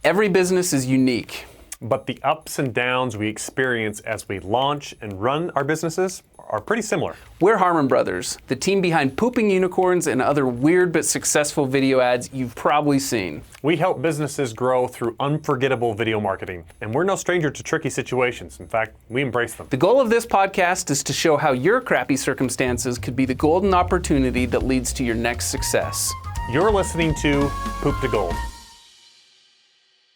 Every business is unique. But the ups and downs we experience as we launch and run our businesses are pretty similar. We're Harmon Brothers, the team behind Pooping Unicorns and other weird but successful video ads you've probably seen. We help businesses grow through unforgettable video marketing, and we're no stranger to tricky situations. In fact, we embrace them. The goal of this podcast is to show how your crappy circumstances could be the golden opportunity that leads to your next success. You're listening to Poop to Gold.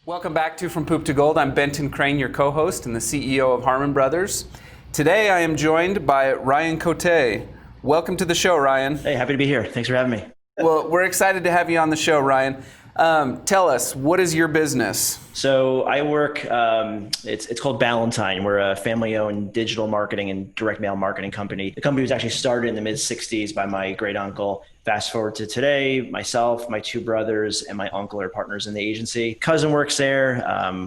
Welcome back to From Poop to Gold. I'm Benton Crane, your co-host and the CEO of Harmon Brothers. Today I am joined by Ryan Cote. Welcome to the show, Ryan. Hey, happy to be here. Thanks for having me. Well, we're excited to have you on the show, Ryan. Tell us, what is your business? So I work, it's called Ballantine. We're a family-owned digital marketing and direct mail marketing company. The company was actually started in the mid-'60s by my great uncle. Fast forward to today, myself, my two brothers, and my uncle are partners in the agency. Cousin works there.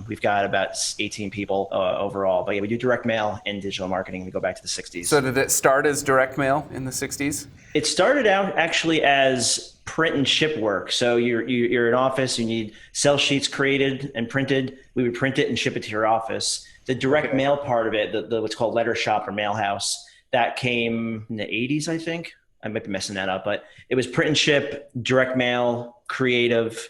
We've got about 18 people overall. But yeah, we do direct mail and digital marketing. We go back to the 60s. So did it start as direct mail in the 60s? It started out actually as print and ship work. So you're in an office, you need sell sheets created and printed. We would print it and ship it to your office. The direct mail part of it, the what's called letter shop or mail house, that came in the 80s, I think. I might be messing that up, but it was print and ship, direct mail, creative,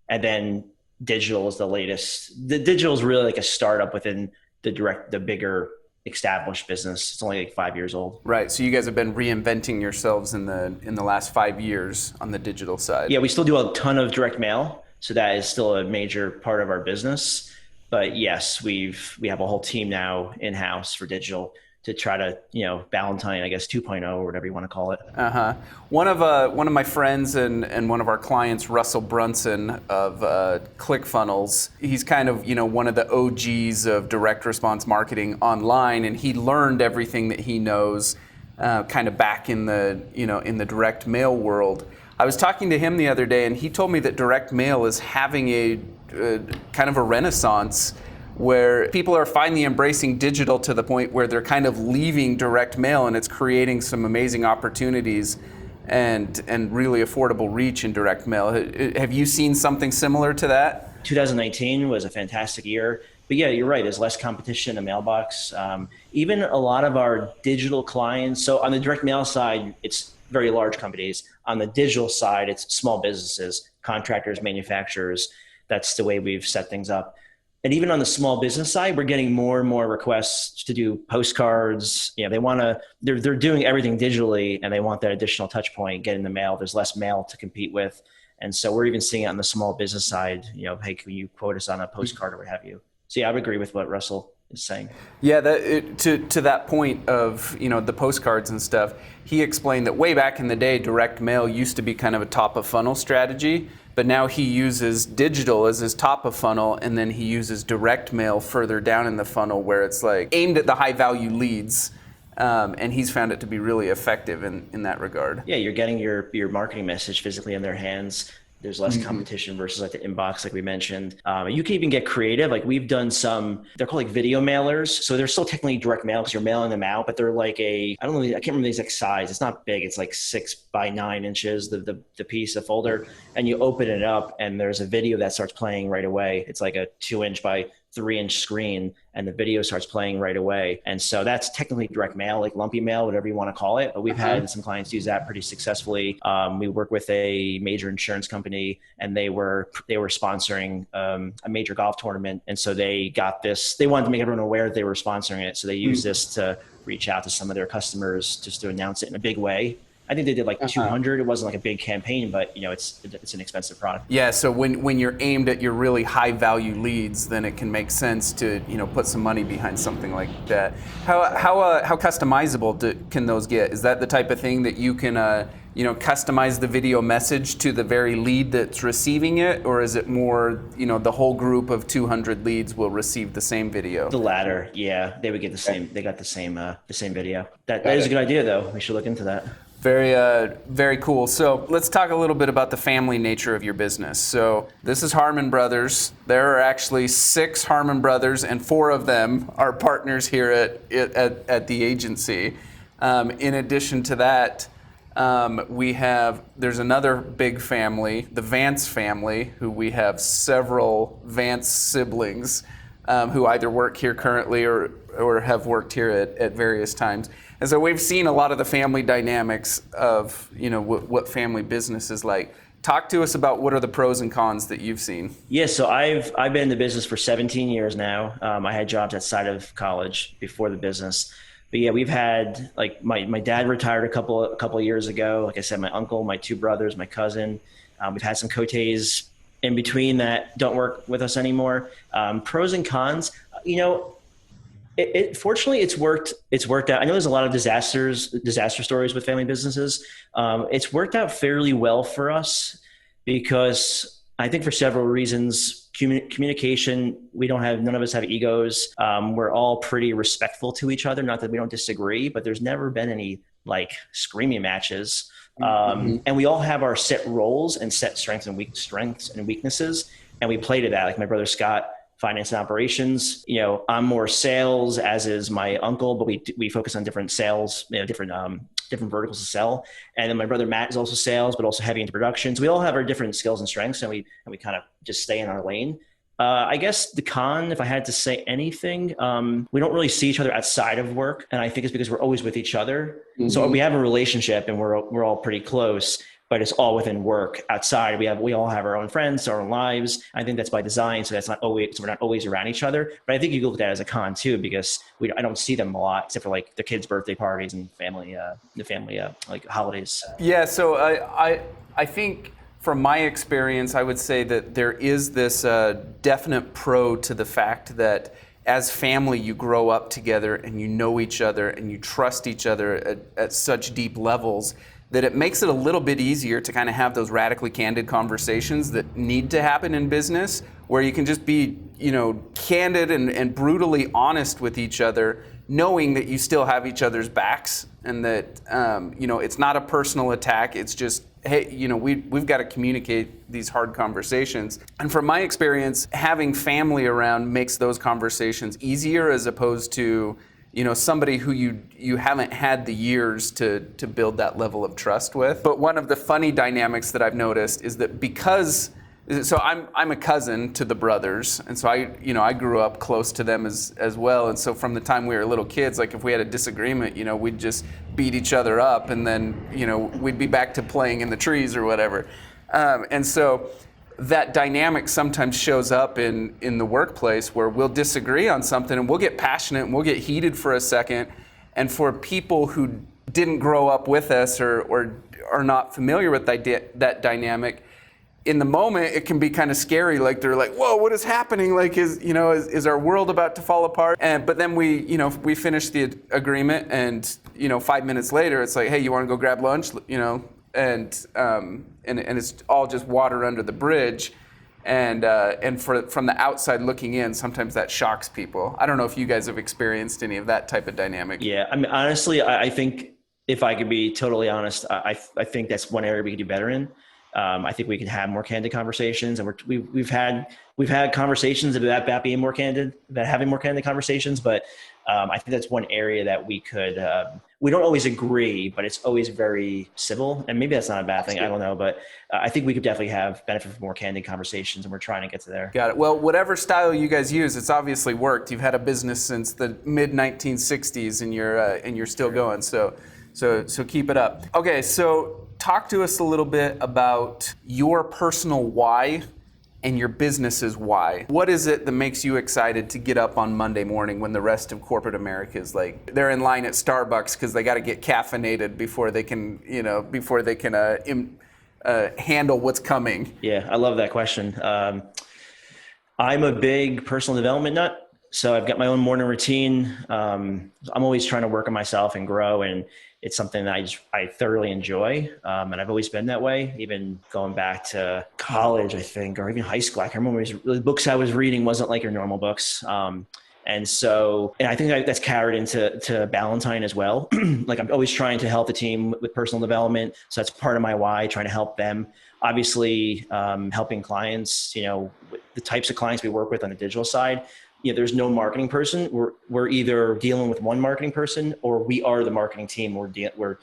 and then digital is the latest. The digital is really like a startup within the bigger established business. It's only like 5 years old. Right. So you guys have been reinventing yourselves in the last 5 years on the digital side. Yeah, we still do a ton of direct mail, so that is still a major part of our business. But yes, we have a whole team now in-house for digital to try to, Ballantine, I guess 2.0 or whatever you want to call it. One of my friends and one of our clients, Russell Brunson of ClickFunnels, he's kind of one of the OGs of direct response marketing online, and he learned everything that he knows kind of back in the direct mail world. I was talking to him the other day, and he told me that direct mail is having a kind of a renaissance, where people are finally embracing digital to the point where they're kind of leaving direct mail, and it's creating some amazing opportunities and really affordable reach in direct mail. Have you seen something similar to that? 2019 was a fantastic year. But yeah, you're right. There's less competition in the mailbox. Even a lot of our digital clients. So on the direct mail side, it's very large companies. On the digital side, it's small businesses, contractors, manufacturers. That's the way we've set things up. And even on the small business side, we're getting more and more requests to do postcards. They're doing everything digitally, and they want that additional touch point, get in the mail. There's less mail to compete with. And so we're even seeing it on the small business side, hey, can you quote us on a postcard or what have you? So yeah, I would agree with what Russell is saying. Yeah, to that point of, the postcards and stuff, he explained that way back in the day, direct mail used to be kind of a top of funnel strategy. But now he uses digital as his top of funnel, and then he uses direct mail further down in the funnel where it's like aimed at the high value leads. And he's found it to be really effective in that regard. Yeah, you're getting your marketing message physically in their hands. There's less competition versus like the inbox, like we mentioned. You can even get creative. Like we've done some, they're called like video mailers. So they're still technically direct mail because you're mailing them out, but they're like I can't remember the exact size. It's not big. It's like 6 by 9 inches, the piece, the folder, and you open it up and there's a video that starts playing right away. It's like a 2-inch by 3-inch screen, and the video starts playing right away. And so that's technically direct mail, like lumpy mail, whatever you want to call it. But we've had some clients use that pretty successfully. We work with a major insurance company, and they were sponsoring a major golf tournament. And so they got this, they wanted to make everyone aware that they were sponsoring it. So they used this to reach out to some of their customers just to announce it in a big way. I think they did like 200. It wasn't like a big campaign, but it's an expensive product. Yeah. So when you're aimed at your really high value leads, then it can make sense to put some money behind something like that. How customizable can those get? Is that the type of thing that you can customize the video message to the very lead that's receiving it, or is it more the whole group of 200 leads will receive the same video? The latter. Yeah, they would get the same. They got the same video. That is a good idea, though. We should look into that. Very cool. So let's talk a little bit about the family nature of your business. So this is Harmon Brothers. There are actually 6 Harmon Brothers, and 4 of them are partners here at the agency. In addition to that, There's another big family, the Vance family, who we have several Vance siblings who either work here currently or have worked here at various times. And so we've seen a lot of the family dynamics of, what family business is like. Talk to us about what are the pros and cons that you've seen. Yeah, so I've been in the business for 17 years now. I had jobs outside of college before the business. But yeah, we've had, like, my dad retired a couple of years ago. Like I said, my uncle, my two brothers, my cousin. We've had some Cotes in between that don't work with us anymore. Pros and cons, fortunately it's worked out. I know there's a lot of disaster stories with family businesses. It's worked out fairly well for us because I think for several reasons. Communication, none of us have egos. We're all pretty respectful to each other. Not that we don't disagree, but there's never been any like screaming matches. And we all have our set roles and set strengths and weaknesses. And we play to that. Like my brother Scott, finance and operations. I'm more sales, as is my uncle, but we focus on different sales, different verticals to sell. And then my brother Matt is also sales, but also heavy into production. So we all have our different skills and strengths, and we kind of just stay in our lane. I guess the con, if I had to say anything, we don't really see each other outside of work. And I think it's because we're always with each other. Mm-hmm. So we have a relationship and we're all pretty close, but it's all within work. Outside, we all have our own friends, our own lives. I think that's by design. So we're not always around each other. But I think you can look at that as a con too, because I don't see them a lot, except for like the kids' birthday parties and family like holidays. Yeah. So I think from my experience, I would say that there is this definite pro to the fact that as family, you grow up together and you know each other and you trust each other at such deep levels that it makes it a little bit easier to kind of have those radically candid conversations that need to happen in business, where you can just be, candid and brutally honest with each other, knowing that you still have each other's backs and that, it's not a personal attack. It's just, hey, we've got to communicate these hard conversations. And from my experience, having family around makes those conversations easier as opposed to, somebody who you haven't had the years to build that level of trust with. But one of the funny dynamics that I've noticed is that so I'm a cousin to the brothers, and so I grew up close to them as well. And so from the time we were little kids, like if we had a disagreement, we'd just beat each other up, and then we'd be back to playing in the trees or whatever. And so that dynamic sometimes shows up in the workplace where we'll disagree on something and we'll get passionate and we'll get heated for a second. And for people who didn't grow up with us or are not familiar with that dynamic, in the moment it can be kind of scary. Like they're like, "Whoa, what is happening? Like is our world about to fall apart?" But then we finish the agreement, and 5 minutes later it's like, "Hey, you want to go grab lunch?" And it's all just water under the bridge, and from the outside looking in, sometimes that shocks people. I don't know if you guys have experienced any of that type of dynamic. Yeah, I mean, honestly, I think if I could be totally honest, I think that's one area we could do better in. I think we can have more candid conversations, and we've had conversations about being more candid, about having more candid conversations. But I think that's one area that we could. We don't always agree, but it's always very civil, and maybe that's not a bad thing. I don't know, but I think we could definitely have benefit from more candid conversations, and we're trying to get to there. Got it. Well, whatever style you guys use, it's obviously worked. You've had a business since the mid 1960s, and you're still going. So keep it up. Okay, so talk to us a little bit about your personal why and your business's why. What is it that makes you excited to get up on Monday morning when the rest of corporate America is like, they're in line at Starbucks because they got to get caffeinated before they can handle what's coming? Yeah, I love that question. I'm a big personal development nut. So I've got my own morning routine. I'm always trying to work on myself and grow, and it's something that I thoroughly enjoy. And I've always been that way, even going back to college, I think, or even high school. I can remember the books I was reading wasn't like your normal books. And I think that's carried into Ballantine as well. Like I'm always trying to help the team with personal development. So that's part of my why, trying to help them. Obviously, helping clients, with the types of clients we work with on the digital side. there's no marketing person. We're either dealing with one marketing person or we are the marketing team. We're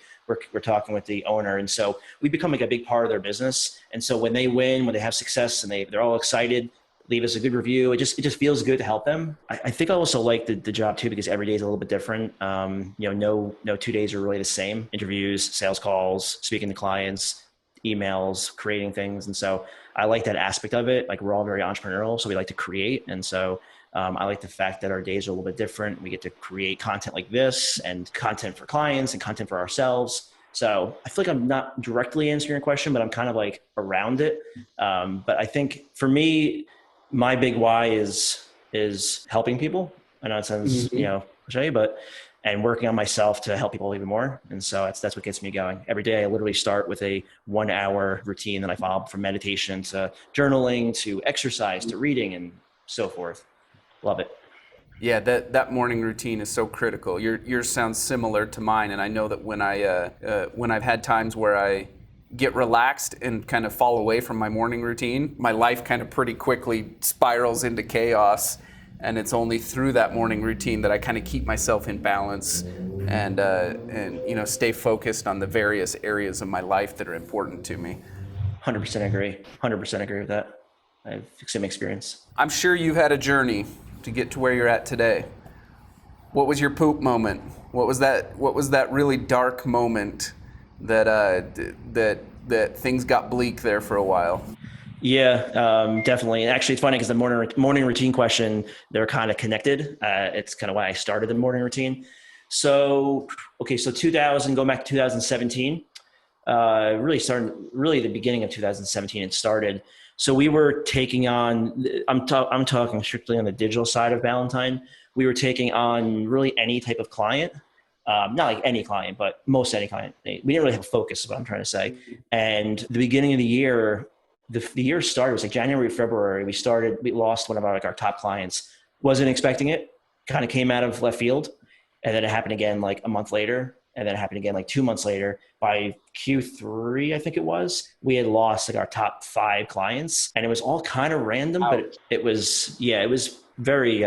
talking with the owner. And so we become like a big part of their business. And so when they win, when they have success and they're all excited, leave us a good review. It just feels good to help them. I think I also like the job too, because every day is a little bit different. No 2 days are really the same. Interviews, sales calls, speaking to clients, emails, creating things. And so I like that aspect of it. Like we're all very entrepreneurial, so we like to create. And so I like the fact that our days are a little bit different. We get to create content like this and content for clients and content for ourselves. So I feel like I'm not directly answering your question, but I'm kind of like around it. But I think for me, my big why is helping people. I know it sounds, cliche, and working on myself to help people even more. And so that's what gets me going. Every day I literally start with a 1 hour routine that I follow, from meditation to journaling to exercise to reading and so forth. Love it. Yeah, that morning routine is so critical. Yours sounds similar to mine, and I know that when I've had times where I get relaxed and kind of fall away from my morning routine, my life kind of pretty quickly spirals into chaos. And it's only through that morning routine that I kind of keep myself in balance and stay focused on the various areas of my life that are important to me. 100% agree. 100% agree with that. I have same experience. I'm sure you've had a journey to get to where you're at today. What was your poop moment? What was that really dark moment that things got bleak there for a while? Yeah, definitely. And actually, it's funny because the morning routine question, they're kind of connected. It's kind of why I started the morning routine. So 2000, going back to 2017, really the beginning of 2017, it started. So we were taking on, I'm talking strictly on the digital side of Ballantine. We were taking on really any type of client. Not like any client, but most any client. We didn't really have a focus, is what I'm trying to say. And the beginning of the year, the year started, it was like January, February. We lost one of our top clients. Wasn't expecting it. Kind of came out of left field. And then it happened again like a month later. And then it happened again like 2 months later. By Q3, I think it was, we had lost like our top 5 clients. And it was all kind of random, but it was very,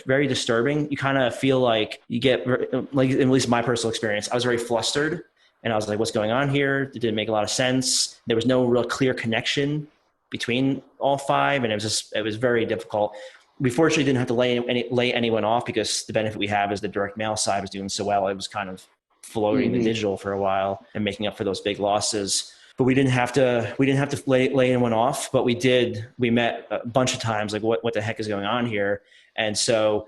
very disturbing. You kind of feel like you get, like, at least my personal experience, I was very flustered. And I was like, what's going on here? It didn't make a lot of sense. There was no real clear connection between all 5. And it was very difficult. We fortunately didn't have to lay anyone off, because the benefit we have is the direct mail side was doing so well. It was kind of floating the digital for a while and making up for those big losses. But we didn't have to lay anyone off, but we met a bunch of times, like what the heck is going on here? And so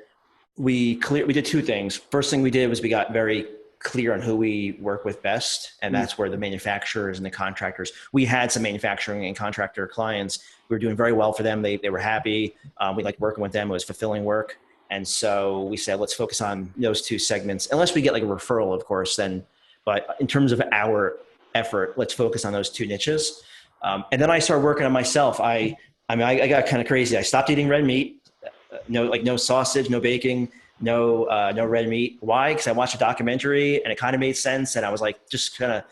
we did 2 things. First thing we did was we got very clear on who we work with best. And that's where the manufacturers and the contractors, we had some manufacturing and contractor clients. We were doing very well for them. They were happy. We liked working with them. It was fulfilling work. And so we said, let's focus on those 2 segments, unless we get like a referral, of course, then, but in terms of our effort, let's focus on those 2 niches. And then I started working on myself. I got kind of crazy. I stopped eating red meat, no sausage, no bacon, no red meat. Why? Because I watched a documentary and it kind of made sense. And I was like, just kind of,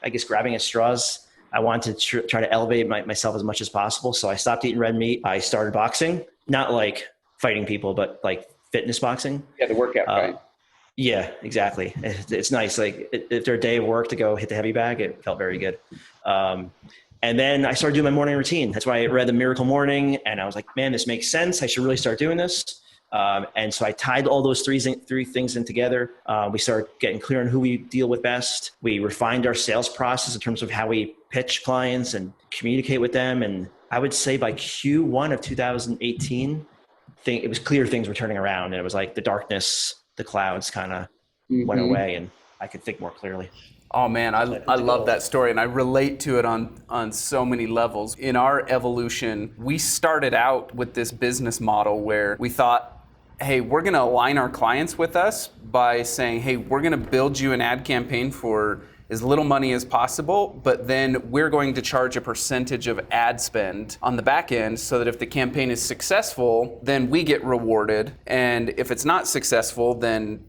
I guess, grabbing at straws. I wanted to try to elevate myself as much as possible. So I stopped eating red meat. I started boxing, not like fighting people, but like fitness boxing. Yeah, the workout guy. Yeah, exactly. It's nice. Like after a day of work to go hit the heavy bag, it felt very good. And then I started doing my morning routine. That's why I read The Miracle Morning, and I was like, man, this makes sense. I should really start doing this. And so I tied all those three things in together. We started getting clear on who we deal with best. We refined our sales process in terms of how we pitch clients and communicate with them. And I would say by Q1 of 2018, it was clear things were turning around, and it was like the darkness, the clouds kind of went away, and I could think more clearly. Oh man, I love that story, and I relate to it on so many levels. In our evolution, we started out with this business model where we thought, hey, we're going to align our clients with us by saying, hey, we're going to build you an ad campaign for as little money as possible, but then we're going to charge a percentage of ad spend on the back end, so that if the campaign is successful, then we get rewarded. And if it's not successful, then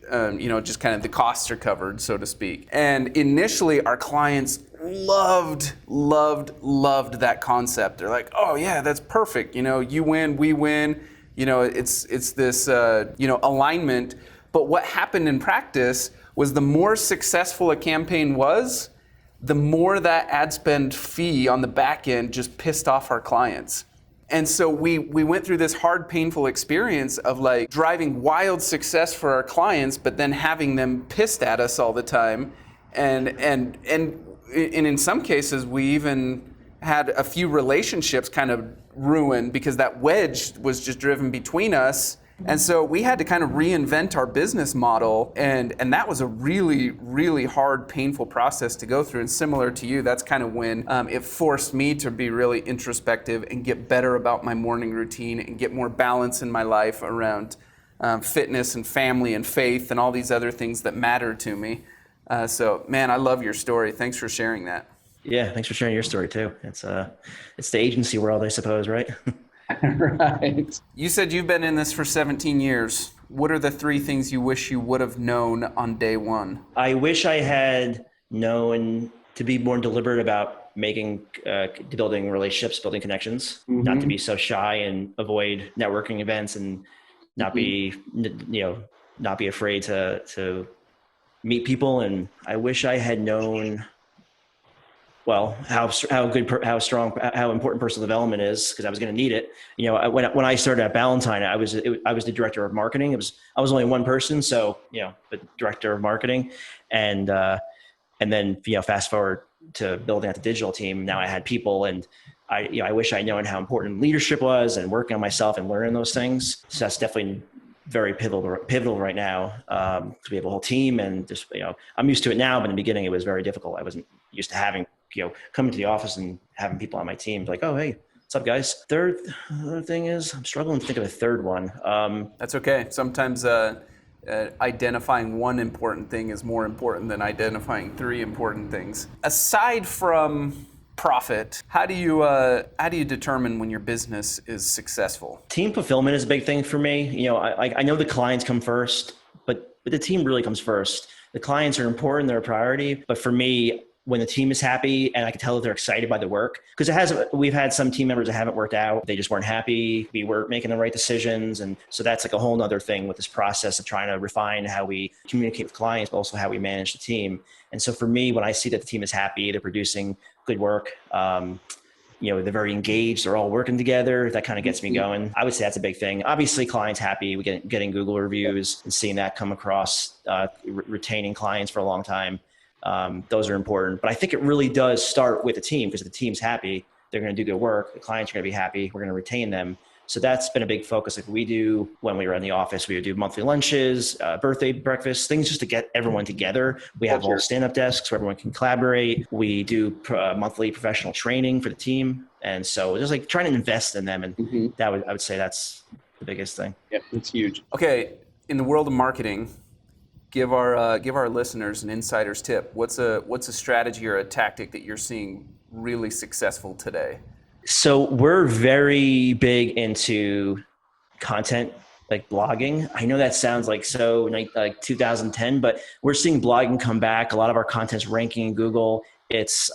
just kind of the costs are covered, so to speak. And initially our clients loved that concept. They're like, oh yeah, that's perfect. You win, we win. It's this alignment. But what happened in practice was the more successful a campaign was, the more that ad spend fee on the back end just pissed off our clients. And so we went through this hard, painful experience of like driving wild success for our clients, but then having them pissed at us all the time. And in some cases, we even had a few relationships kind of ruined because that wedge was just driven between us. And so we had to kind of reinvent our business model, and that was a really, really hard, painful process to go through. And similar to you, that's kind of when it forced me to be really introspective and get better about my morning routine and get more balance in my life around fitness and family and faith and all these other things that matter to me. So, man, I love your story. Thanks for sharing that. Yeah, thanks for sharing your story too. It's the agency world, I suppose, right? Right. You said you've been in this for 17 years. What are the 3 things you wish you would have known on day one? I wish I had known to be more deliberate about building relationships, building connections, not to be so shy and avoid networking events and not be afraid to meet people. And I wish I had known how important personal development is, because I was going to need it. When I started at Ballantine, I was the director of marketing. I was only one person, so but director of marketing, and then fast forward to building out the digital team. Now I had people, and I wish I'd known how important leadership was and working on myself and learning those things. So that's definitely very pivotal right now, because we have a whole team, and just I'm used to it now, but in the beginning it was very difficult. I wasn't used to having coming to the office and having people on my team like, oh, hey, what's up, guys? Third thing is I'm struggling to think of a third one. That's okay. Sometimes identifying one important thing is more important than identifying 3 important things. Aside from profit, how do you determine when your business is successful? Team fulfillment is a big thing for me. I know the clients come first, but the team really comes first. The clients are important, they're a priority, but for me, when the team is happy and I can tell that they're excited by the work, because we've had some team members that haven't worked out. They just weren't happy. We weren't making the right decisions. And so that's like a whole nother thing with this process of trying to refine how we communicate with clients, but also how we manage the team. And so for me, when I see that the team is happy, they're producing good work, they're very engaged, they're all working together, that kind of gets me going. I would say that's a big thing. Obviously, clients happy, we getting Google reviews and seeing that come across, retaining clients for a long time. Those are important, but I think it really does start with the team, because if the team's happy, they're going to do good work. The clients are going to be happy. We're going to retain them. So that's been a big focus. Like we do when we were in the office, we would do monthly lunches, birthday breakfasts, things just to get everyone together. We have all stand-up desks where everyone can collaborate. We do monthly professional training for the team. And so just like trying to invest in them. And I would say that's the biggest thing. Yeah, it's huge. Okay. In the world of marketing, give our listeners an insider's tip. What's a strategy or a tactic that you're seeing really successful today? So we're very big into content, like blogging. I know that sounds like so like 2010, but we're seeing blogging come back. A lot of our content's ranking in Google. It's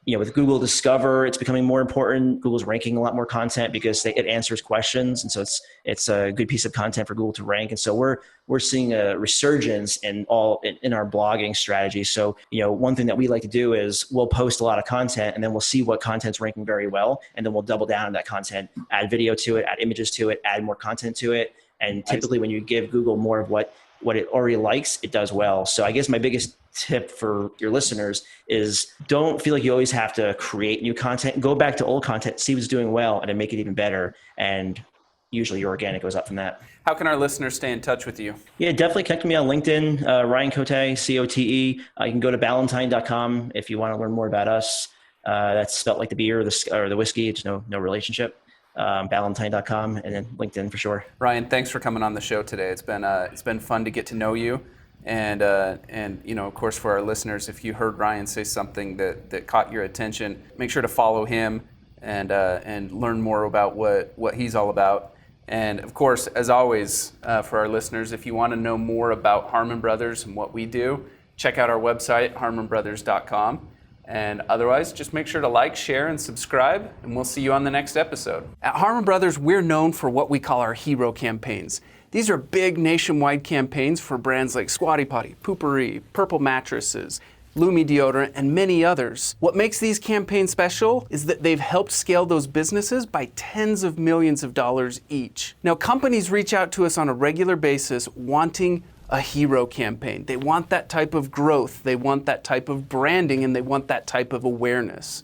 with Google Discover, it's becoming more important. Google's ranking a lot more content because it answers questions, and so it's a good piece of content for Google to rank. And so we're seeing a resurgence in our blogging strategy. So one thing that we like to do is we'll post a lot of content, and then we'll see what content's ranking very well, and then we'll double down on that content, add video to it, add images to it, add more content to it. And typically, when you give Google more of what it already likes, it does well. So I guess my biggest tip for your listeners is don't feel like you always have to create new content. Go back to old content, see what's doing well, and then make it even better. And usually your organic goes up from that. How can our listeners stay in touch with you? Yeah, definitely connect with me on LinkedIn, Ryan Cote, Cote. You can go to ballantine.com if you want to learn more about us. That's spelled like the beer or the whiskey. It's no relationship. Ballantine.com, and then LinkedIn for sure. Ryan, thanks for coming on the show today. It's been fun to get to know you, and of course for our listeners, if you heard Ryan say something that caught your attention, make sure to follow him and learn more about what he's all about. And of course, as always, for our listeners, if you want to know more about Harmon Brothers and what we do, check out our website, harmonbrothers.com. And otherwise, just make sure to like, share, and subscribe, and we'll see you on the next episode. At Harmon Brothers, we're known for what we call our hero campaigns. These are big nationwide campaigns for brands like Squatty Potty, Poopery, Purple Mattresses, Lumi Deodorant, and many others. What makes these campaigns special is that they've helped scale those businesses by tens of millions of dollars each. Now, companies reach out to us on a regular basis wanting a hero campaign. They want that type of growth, they want that type of branding, and they want that type of awareness.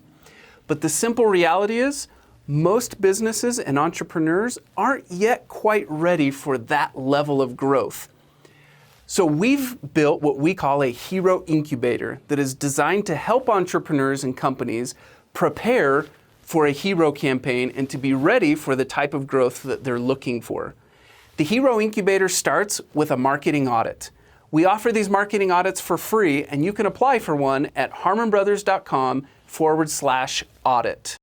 But the simple reality is, most businesses and entrepreneurs aren't yet quite ready for that level of growth. So we've built what we call a hero incubator that is designed to help entrepreneurs and companies prepare for a hero campaign and to be ready for the type of growth that they're looking for. The Hero Incubator starts with a marketing audit. We offer these marketing audits for free, and you can apply for one at harmonbrothers.com/audit.